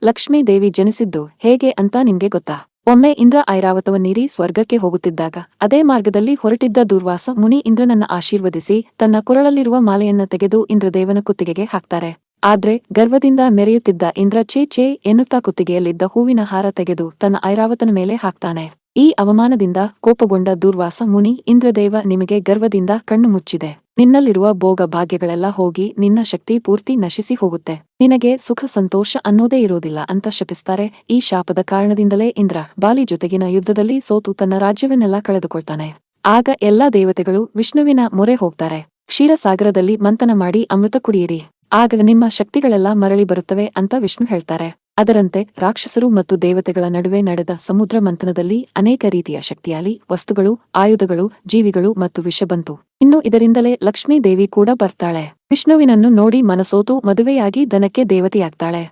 ಲಕ್ಷ್ಮೀ ದೇವಿ ಜನಿಸಿದ್ದು ಹೇಗೆ ಅಂತ ನಿಮ್ಗೆ ಗೊತ್ತಾ? ಒಮ್ಮೆ ಇಂದ್ರ ಐರಾವತವನ್ನೇರಿ ಸ್ವರ್ಗಕ್ಕೆ ಹೋಗುತ್ತಿದ್ದಾಗ ಅದೇ ಮಾರ್ಗದಲ್ಲಿ ಹೊರಟಿದ್ದ ದೂರ್ವಾಸ ಮುನಿ ಇಂದ್ರನನ್ನ ಆಶೀರ್ವದಿಸಿ ತನ್ನ ಕೊರಳಲ್ಲಿರುವ ಮಾಲೆಯನ್ನ ತೆಗೆದು ಇಂದ್ರದೇವನ ಕುತ್ತಿಗೆಗೆ ಹಾಕ್ತಾರೆ. ಆದ್ರೆ ಗರ್ವದಿಂದ ಮೆರೆಯುತ್ತಿದ್ದ ಇಂದ್ರ ಛೇ ಛೇ ಎನ್ನುತ್ತಾ ಕುತ್ತಿಗೆಯಲ್ಲಿದ್ದ ಹೂವಿನ ಹಾರ ತೆಗೆದು ತನ್ನ ಐರಾವತನ ಮೇಲೆ ಹಾಕ್ತಾನೆ. ಈ ಅವಮಾನದಿಂದ ಕೋಪಗೊಂಡ ದೂರ್ವಾಸ ಮುನಿ, ಇಂದ್ರದೇವ, ನಿಮಗೆ ಗರ್ವದಿಂದ ಕಣ್ಣು ಮುಚ್ಚಿದೆ. ನಿನ್ನಲ್ಲಿರುವ ಭೋಗ ಭಾಗ್ಯಗಳೆಲ್ಲ ಹೋಗಿ ನಿನ್ನ ಶಕ್ತಿ ಪೂರ್ತಿ ನಶಿಸಿ ಹೋಗುತ್ತೆ. ನಿನಗೆ ಸುಖ ಸಂತೋಷ ಅನ್ನೋದೇ ಇರೋದಿಲ್ಲ ಅಂತ ಶಪಿಸ್ತಾರೆ. ಈ ಶಾಪದ ಕಾರಣದಿಂದಲೇ ಇಂದ್ರ ಬಾಲಿ ಜೊತೆಗಿನ ಯುದ್ಧದಲ್ಲಿ ಸೋತು ತನ್ನ ರಾಜ್ಯವನ್ನೆಲ್ಲ ಕಳೆದುಕೊಳ್ತಾನೆ. ಆಗ ಎಲ್ಲಾ ದೇವತೆಗಳು ವಿಷ್ಣುವಿನ ಮೊರೆ ಹೋಗ್ತಾರೆ. ಕ್ಷೀರಸಾಗರದಲ್ಲಿ ಮಂಥನ ಮಾಡಿ ಅಮೃತ ಕುಡಿಯಿರಿ, ಆಗ ನಿಮ್ಮ ಶಕ್ತಿಗಳೆಲ್ಲ ಮರಳಿ ಬರುತ್ತವೆ ಅಂತ ವಿಷ್ಣು ಹೇಳ್ತಾರೆ. ಅದರಂತೆ ರಾಕ್ಷಸರು ಮತ್ತು ದೇವತೆಗಳ ನಡುವೆ ನಡೆದ ಸಮುದ್ರ ಮಂಥನದಲ್ಲಿ ಅನೇಕ ರೀತಿಯ ಶಕ್ತಿಯಾಲಿ ವಸ್ತುಗಳು, ಆಯುಧಗಳು, ಜೀವಿಗಳು ಮತ್ತು ವಿಷ ಬಂತು. ಇನ್ನು ಇದರಿಂದಲೇ ಲಕ್ಷ್ಮೀ ದೇವಿ ಕೂಡ ಬರ್ತಾಳೆ. ವಿಷ್ಣುವಿನನ್ನು ನೋಡಿ ಮನಸೋತು ಮದುವೆಯಾಗಿ ದನಕ್ಕೆ ದೇವತೆಯಾಗ್ತಾಳೆ.